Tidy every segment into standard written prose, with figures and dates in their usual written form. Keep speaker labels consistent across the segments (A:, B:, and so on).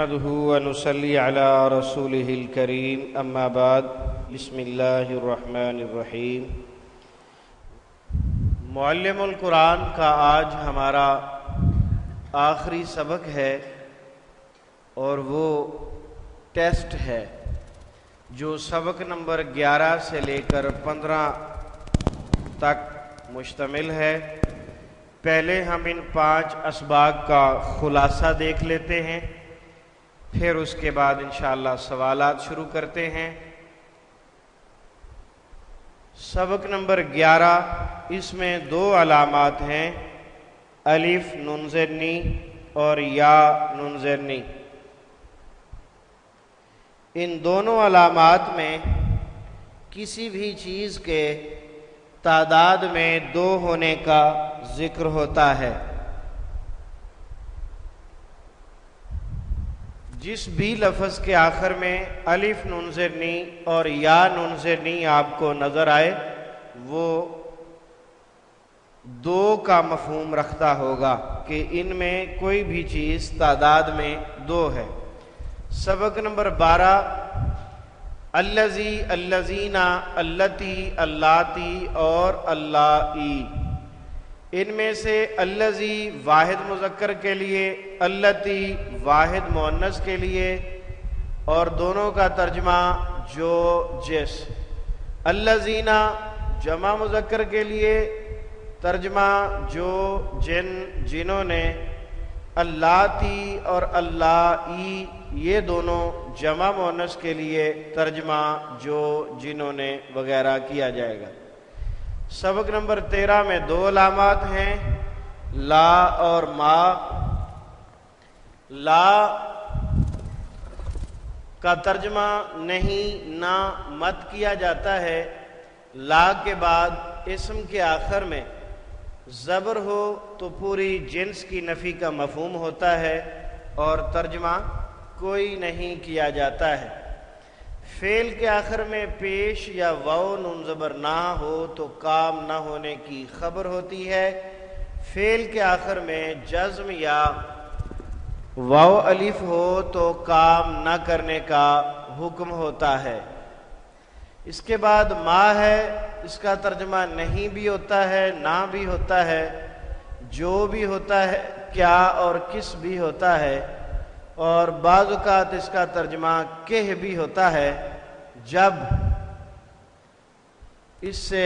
A: نحمده ونصلي على رسوله الكريم اما بعد بسم اللہ الرحمن الرحیم۔ معلم القرآن کا آج ہمارا آخری سبق ہے اور وہ ٹیسٹ ہے جو سبق نمبر 11 سے لے کر 15 تک مشتمل ہے۔ پہلے ہم ان 5 اسباق کا خلاصہ دیکھ لیتے ہیں، پھر اس کے بعد انشاءاللہ سوالات شروع کرتے ہیں۔ سبق نمبر 11 اس میں 2 علامات ہیں، الف نون زرنی اور یا نون زرنی۔ ان دونوں علامات میں کسی بھی چیز کے تعداد میں 2 ہونے کا ذکر ہوتا ہے۔ جس بھی لفظ کے آخر میں الف نون زرنی اور یا نون زرنی آپ کو نظر آئے وہ 2 کا مفہوم رکھتا ہوگا کہ ان میں کوئی بھی چیز تعداد میں 2 ہے۔ سبق نمبر 12 الذی، الذین، اللتی، اللاتی اور اللائی۔ ان میں سے الذی واحد مذکر کے لیے، اللتی واحد مؤنث کے لیے، اور دونوں کا ترجمہ جو جس۔ الذین جمع مذکر کے لیے، ترجمہ جو جن جنہوں نے۔ اللاتی اور اللائی یہ دونوں جمع مؤنث کے لیے، ترجمہ جو جنہوں نے وغیرہ کیا جائے گا۔ سبق نمبر 13 میں 2 علامات ہیں، لا اور ما۔ لا کا ترجمہ نہیں، نہ، مت کیا جاتا ہے۔ لا کے بعد اسم کے آخر میں زبر ہو تو پوری جنس کی نفی کا مفہوم ہوتا ہے اور ترجمہ کوئی نہیں کیا جاتا ہے۔ فعل کے آخر میں پیش یا واو نون زبر نہ ہو تو کام نہ ہونے کی خبر ہوتی ہے۔ فعل کے آخر میں جزم یا واو الف ہو تو کام نہ کرنے کا حکم ہوتا ہے۔ اس کے بعد ما ہے، اس کا ترجمہ نہیں بھی ہوتا ہے، نہ بھی ہوتا ہے، جو بھی ہوتا ہے، کیا اور کس بھی ہوتا ہے، اور بعض اوقات اس کا ترجمہ کہ بھی ہوتا ہے جب اس سے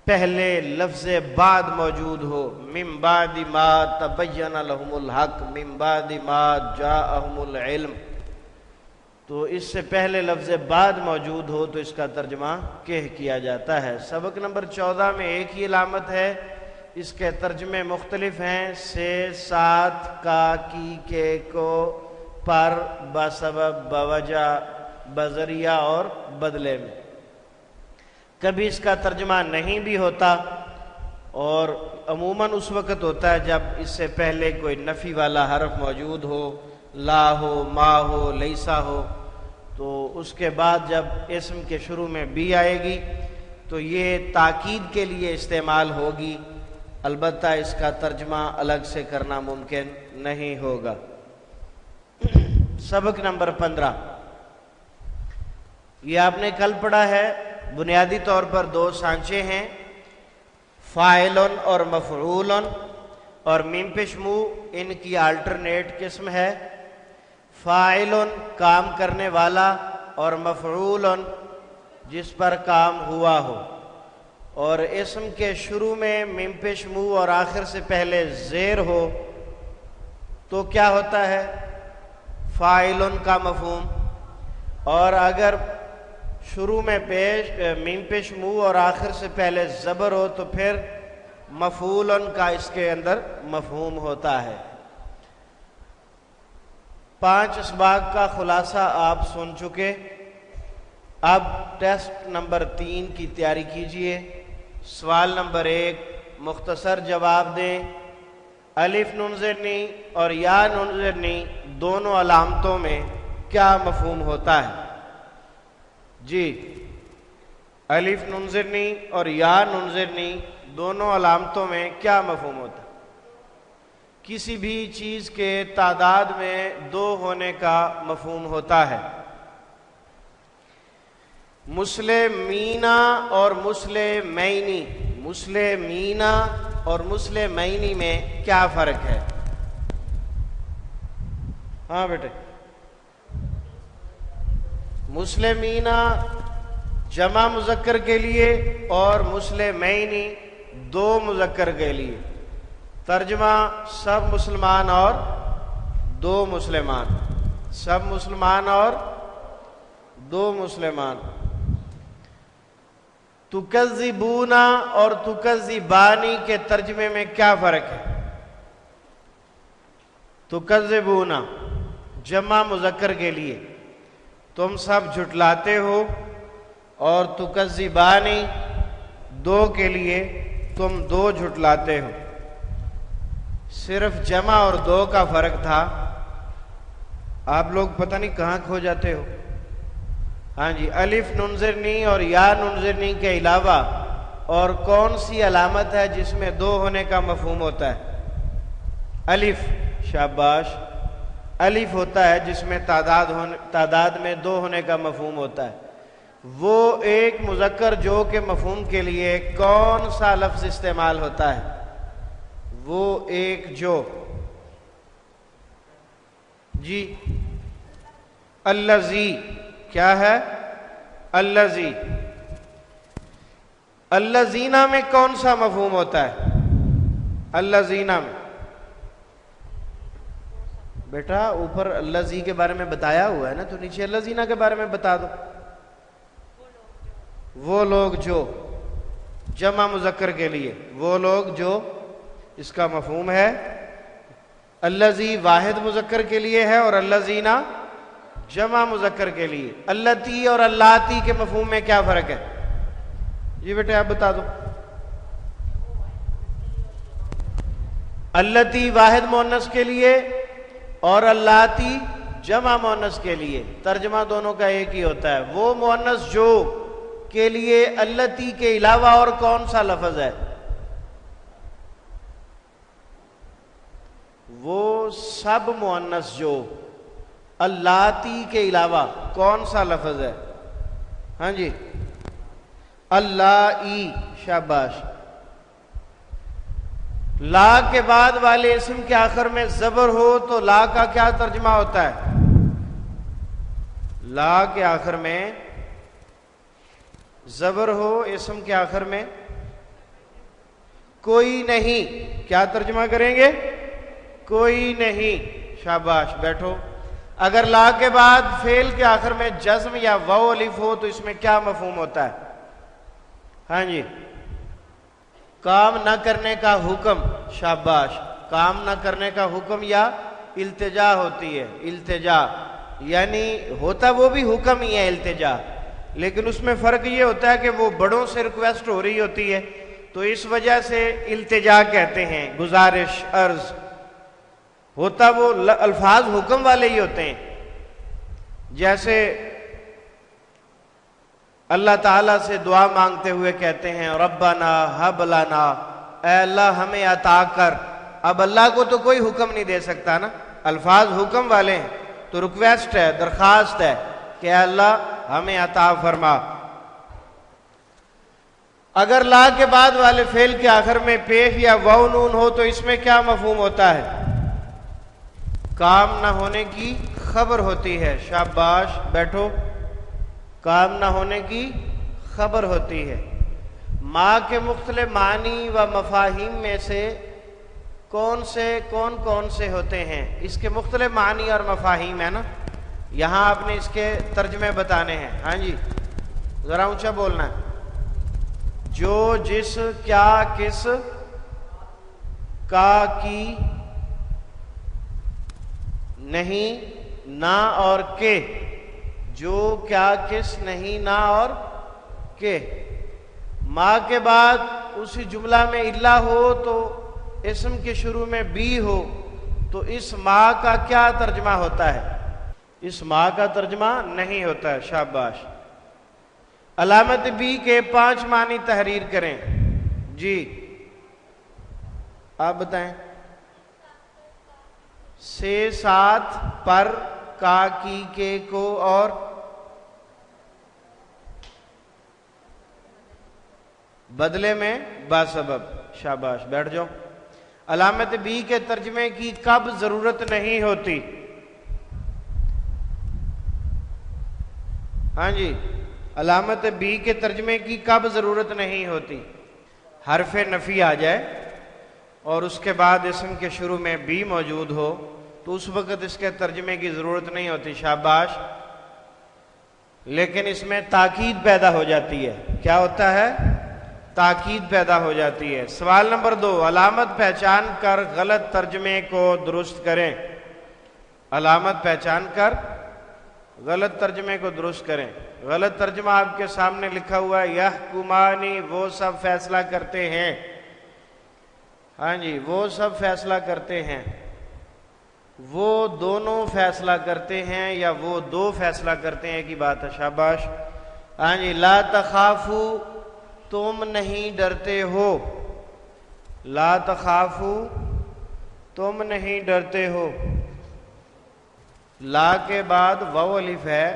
A: پہلے لفظ بعد موجود ہو۔ من بعد ما تبین لهم الحق من بعد ما جاءهم العلم، تو اس سے پہلے لفظ بعد موجود ہو تو اس کا ترجمہ کہ کیا جاتا ہے۔ سبق نمبر 14 میں ایک ہی علامت ہے، اس کے ترجمے مختلف ہیں، سے، ساتھ، کا، کی، کے، کو، پر، بسبب، بوجہ، بذریعہ اور بدلے میں۔ کبھی اس کا ترجمہ نہیں بھی ہوتا اور عموماً اس وقت ہوتا ہے جب اس سے پہلے کوئی نفی والا حرف موجود ہو، لا ہو، ما ہو، لیسا ہو، تو اس کے بعد جب اسم کے شروع میں بھی آئے گی تو یہ تاکید کے لیے استعمال ہوگی، البتہ اس کا ترجمہ الگ سے کرنا ممکن نہیں ہوگا۔ سبق نمبر 15 یہ آپ نے کل پڑھا ہے۔ بنیادی طور پر 2 سانچے ہیں، فاعل اور مفعول، اور میم پیش مو ان کی آلٹرنیٹ قسم ہے۔ فاعل کام کرنے والا اور مفعول جس پر کام ہوا ہو، اور اسم کے شروع میں میم پیش مو اور آخر سے پہلے زیر ہو تو کیا ہوتا ہے؟ فاعل کا مفہوم، اور اگر شروع میں میم پیش مو اور آخر سے پہلے زبر ہو تو پھر مفعول کا اس کے اندر مفہوم ہوتا ہے۔ 5 اسباق کا خلاصہ آپ سن چکے، اب ٹیسٹ نمبر 3 کی تیاری کیجئے۔ سوال نمبر 1 مختصر جواب دیں۔ الف نون زرنی اور یا نون زرنی دونوں علامتوں میں کیا مفہوم ہوتا ہے؟ جی، الف نون زرنی اور یا نون زرنی دونوں علامتوں میں کیا مفہوم ہوتا ہے؟ کسی بھی چیز کے تعداد میں دو ہونے کا مفہوم ہوتا ہے۔ مسلمینا اور مسلمینی، مسلمینا اور مسلمینی میں کیا فرق ہے؟ ہاں بیٹے، مسلمینا جمع مذکر کے لیے اور مسلمینی دو مذکر کے لیے۔ ترجمہ سب مسلمان اور دو مسلمان، سب مسلمان اور دو مسلمان۔ تکذبونا اور تکذبانی کے ترجمے میں کیا فرق ہے؟ تکذبونا جمع مذکر کے لیے تم سب جھٹلاتے ہو، اور تکذبانی دو کے لیے تم دو جھٹلاتے ہو۔ صرف جمع اور دو کا فرق تھا، آپ لوگ پتہ نہیں کہاں کھو جاتے ہو۔ ہاں جی، الف ننظرنی اور یا ننظرنی کے علاوہ اور کون سی علامت ہے جس میں دو ہونے کا مفہوم ہوتا ہے؟ الف، شاباش، الف ہوتا ہے جس میں تعداد میں دو ہونے کا مفہوم ہوتا ہے۔ وہ ایک مذکر جو کے مفہوم کے لیے کون سا لفظ استعمال ہوتا ہے؟ وہ ایک جو، جی الذی، کیا ہے؟ الذی۔ الذین میں کون سا مفہوم ہوتا ہے؟ الذین میں بیٹا اوپر الذی کے بارے میں بتایا ہوا ہے نا، تو نیچے الذین کے بارے میں بتا دو۔ وہ لوگ جو، جمع مذکر کے لیے وہ لوگ جو، اس کا مفہوم ہے الذی واحد مذکر کے لیے ہے اور الذین جمع مذکر کے لیے۔ اللاتی اور اللاتی کے مفہوم میں کیا فرق ہے؟ جی بیٹے آپ بتا دو۔ اللاتی واحد مؤنث کے لیے اور اللاتی جمع مؤنث کے لیے، ترجمہ دونوں کا ایک ہی ہوتا ہے۔ وہ مؤنث جو کے لیے اللاتی کے علاوہ اور کون سا لفظ ہے؟ وہ سب مؤنث جو اللاتی کے علاوہ کون سا لفظ ہے؟ ہاں جی، اللائی، شاباش۔ لا کے بعد والے اسم کے آخر میں زبر ہو تو لا کا کیا ترجمہ ہوتا ہے؟ لا کے آخر میں زبر ہو، اسم کے آخر میں کوئی نہیں، کیا ترجمہ کریں گے؟ کوئی نہیں، شاباش بیٹھو۔ اگر لا کے بعد فعل کے آخر میں جزم یا واو الف ہو تو اس میں کیا مفہوم ہوتا ہے؟ ہاں جی، کام نہ کرنے کا حکم، شاباش۔ کام نہ کرنے کا حکم یا التجا ہوتی ہے، التجا یعنی ہوتا وہ بھی حکم ہی ہے التجا، لیکن اس میں فرق یہ ہوتا ہے کہ وہ بڑوں سے ریکویسٹ ہو رہی ہوتی ہے تو اس وجہ سے التجا کہتے ہیں، گزارش، عرض۔ ہوتا وہ الفاظ حکم والے ہی ہوتے ہیں، جیسے اللہ تعالیٰ سے دعا مانگتے ہوئے کہتے ہیں ربنا حب لنا، اے اللہ ہمیں عطا کر۔ اب اللہ کو تو کوئی حکم نہیں دے سکتا نا، الفاظ حکم والے ہیں تو ریکویسٹ ہے، درخواست ہے کہ اے اللہ ہمیں عطا فرما۔ اگر لا کے بعد والے فعل کے آخر میں پیش یا واو نون ہو تو اس میں کیا مفہوم ہوتا ہے؟ کام نہ ہونے کی خبر ہوتی ہے، شاباش بیٹھو۔ کام نہ ہونے کی خبر ہوتی ہے۔ ما کے مختلف معنی و مفاہیم میں سے کون کون سے ہوتے ہیں؟ اس کے مختلف معنی اور مفاہیم ہے نا، یہاں آپ نے اس کے ترجمے بتانے ہیں۔ ہاں جی ذرا اونچا بولنا ہے۔ جو، جس، کیا، کس، کا، کی، نہیں، نہ اور کے۔ جو، کیا، کس، نہیں، نہ اور کے۔ ما کے بعد اسی جملہ میں الا ہو تو اسم کے شروع میں بھی ہو تو اس ما کا کیا ترجمہ ہوتا ہے؟ اس ما کا ترجمہ نہیں ہوتا ہے، شاباش۔ علامت بھی کے 5 معنی تحریر کریں۔ جی آپ بتائیں۔ سے ساتھ پر کا کی کے کو اور بدلے میں با سبب. شاباش, بیٹھ جاؤ. علامت بی کے ترجمے کی کب ضرورت نہیں ہوتی؟ ہاں جی, علامت بی کے ترجمے کی کب ضرورت نہیں ہوتی؟ حرف نفی آ جائے اور اس کے بعد اسم کے شروع میں بی موجود ہو تو اس وقت اس کے ترجمے کی ضرورت نہیں ہوتی. شاباش. لیکن اس میں تاکید پیدا ہو جاتی ہے. کیا ہوتا ہے؟ تاکید پیدا ہو جاتی ہے. سوال نمبر 2, علامت پہچان کر غلط ترجمے کو درست کریں. علامت پہچان کر غلط ترجمے کو درست کریں. غلط ترجمہ آپ کے سامنے لکھا ہوا ہے, یحکمانی, وہ سب فیصلہ کرتے ہیں. ہاں جی, وہ سب فیصلہ کرتے ہیں. وہ دونوں فیصلہ کرتے ہیں یا وہ دو فیصلہ کرتے ہیں کی بات ہے. شاباش. ہاں جی, لا تخافو, تم نہیں ڈرتے ہو. لا تخافو, تم نہیں ڈرتے ہو. لا کے بعد واو الف ہے,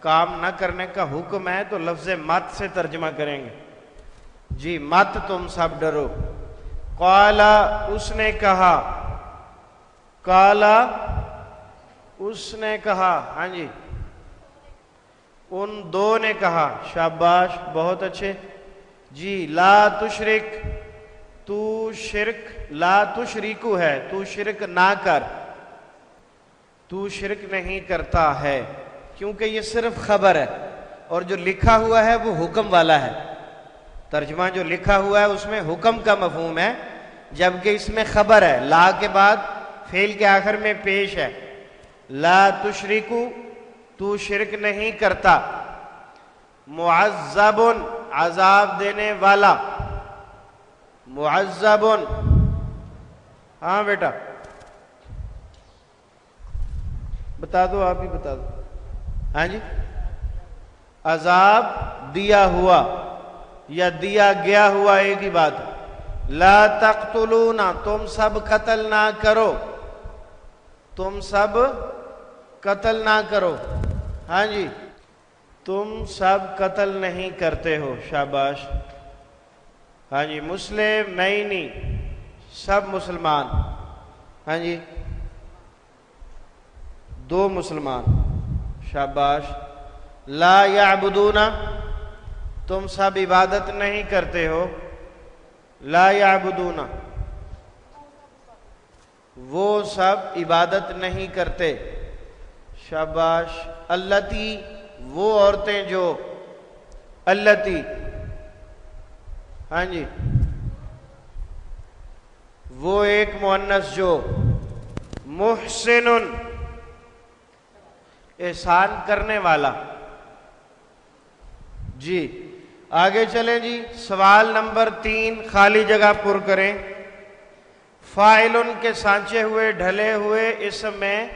A: کام نہ کرنے کا حکم ہے, تو لفظ مت سے ترجمہ کریں گے. جی, مت تم سب ڈرو. قالا, اس نے کہا. قالا, اس نے کہا. ہاں جی, ان دو نے کہا. شاباش, بہت اچھے. جی, لا تشرک, تو شرک, لا تشریکو ہے, تو شرک نہ کر. تو شرک نہیں کرتا ہے, کیونکہ یہ صرف خبر ہے اور جو لکھا ہوا ہے وہ حکم والا ہے. ترجمہ جو لکھا ہوا ہے اس میں حکم کا مفہوم ہے, جبکہ اس میں خبر ہے. لا کے بعد فعل کے آخر میں پیش ہے. لا تشرکو, تو شرک نہیں کرتا. معذب, عذاب دینے والا. معذب. ہاں بیٹا, بتا دو, آپ ہی بتا دو. ہاں جی, عذاب دیا ہوا یا دیا گیا ہوا ایک ہی بات ہے. لا تقتلون, تم سب قتل نہ کرو. تم سب قتل نہ کرو. ہاں جی, تم سب قتل نہیں کرتے ہو. شاباش. ہاں جی, مسلم نہیں, سب مسلمان. ہاں جی, دو مسلمان. شاباش. لا یعبدون, تم سب عبادت نہیں کرتے ہو. لا یعبدون, وہ سب عبادت نہیں کرتے. شاباش. اللتی, وہ عورتیں جو. اللتی. ہاں جی, وہ ایک مؤنث جو. محسن, احسان کرنے والا. جی, آگے چلیں جی. سوال نمبر 3, خالی جگہ پر کریں. فاعلن کے سانچے ہوئے ڈھلے ہوئے اسم میں,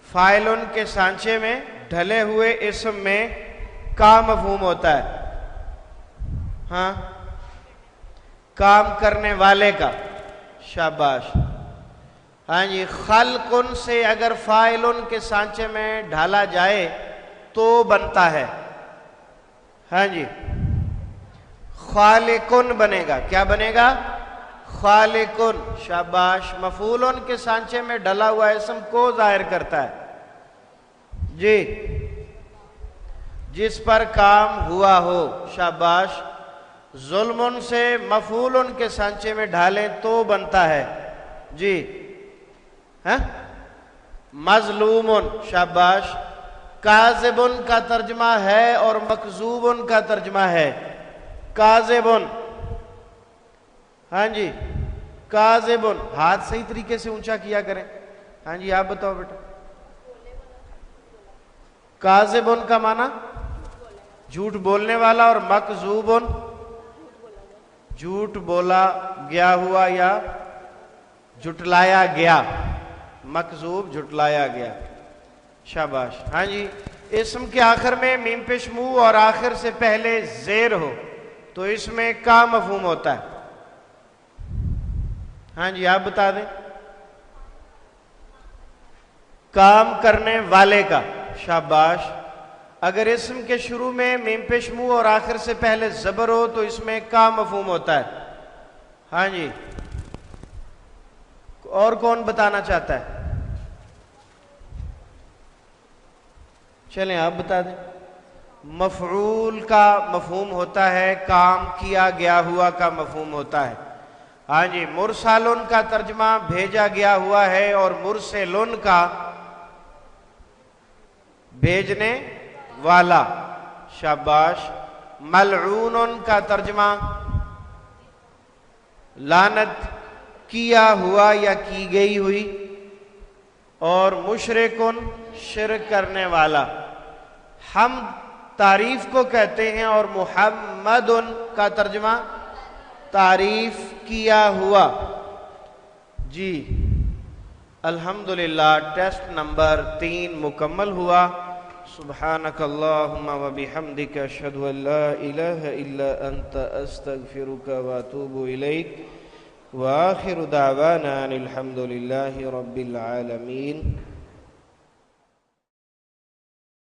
A: فاعلن کے سانچے میں ڈھلے ہوئے اسم میں کا مفہوم ہوتا ہے. ہاں, کام کرنے والے کا. شاباش. ہاں جی, خلقن سے اگر فاعلن کے سانچے میں ڈھالا جائے تو بنتا ہے. ہاں جی, خالقن بنے گا. کیا بنے گا؟ خالقن. شاباش. مفعولن کے سانچے میں ڈلا ہوا اسم کو ظاہر کرتا ہے. جی, جس پر کام ہوا ہو. شاباش. ظلمن سے مفعولن کے سانچے میں ڈھالیں تو بنتا ہے. جی, ہاں, مظلومن. شاباش. کاذبن کا ترجمہ ہے اور مکذوبن کا ترجمہ ہے. کاذبن. ہاں جی, کاذبن. ہاتھ صحیح طریقے سے اونچا کیا کریں. ہاں جی, آپ بتاؤ بیٹا. کاذبن کا معنی جھوٹ بولنے والا, اور مکذوبن جھوٹ بولا گیا ہوا یا جھٹلایا گیا. مکذوب, جھٹلایا گیا. شاباش. ہاں جی, اسم کے آخر میں میم پیش منہ اور آخر سے پہلے زیر ہو تو اس میں کا مفہوم ہوتا ہے. ہاں جی, آپ بتا دیں. کام کرنے والے کا، شاباش۔ اگر اسم کے شروع میں میم پیش منہ اور آخر سے پہلے زبر ہو تو اس میں کا مفہوم ہوتا ہے۔ ہاں جی، اور کون بتانا چاہتا ہے؟ چلیں آپ بتا دیں۔ مفعول کا مفہوم ہوتا ہے کام کیا گیا ہوا کا مفہوم ہوتا ہے۔ ہاں جی، مرسلن کا ترجمہ بھیجا گیا ہوا ہے، اور مرسلن کا بھیجنے والا، شاباش۔ ملعون کا ترجمہ لعنت کیا ہوا یا کی گئی ہوئی، اور مشرکن شرک کرنے والا۔ ہم تعریف کو کہتے ہیں، اور محمد کا ترجمہ تعریف کیا ہوا۔ جی الحمدللہ، ٹیسٹ نمبر 3 مکمل ہوا۔ سبحانک اللہم و بحمدک، اشہد ان لا الہ الا انت، استغفرک و اتوب الیک، وآخر دعوانا ان الحمدللہ رب العالمین۔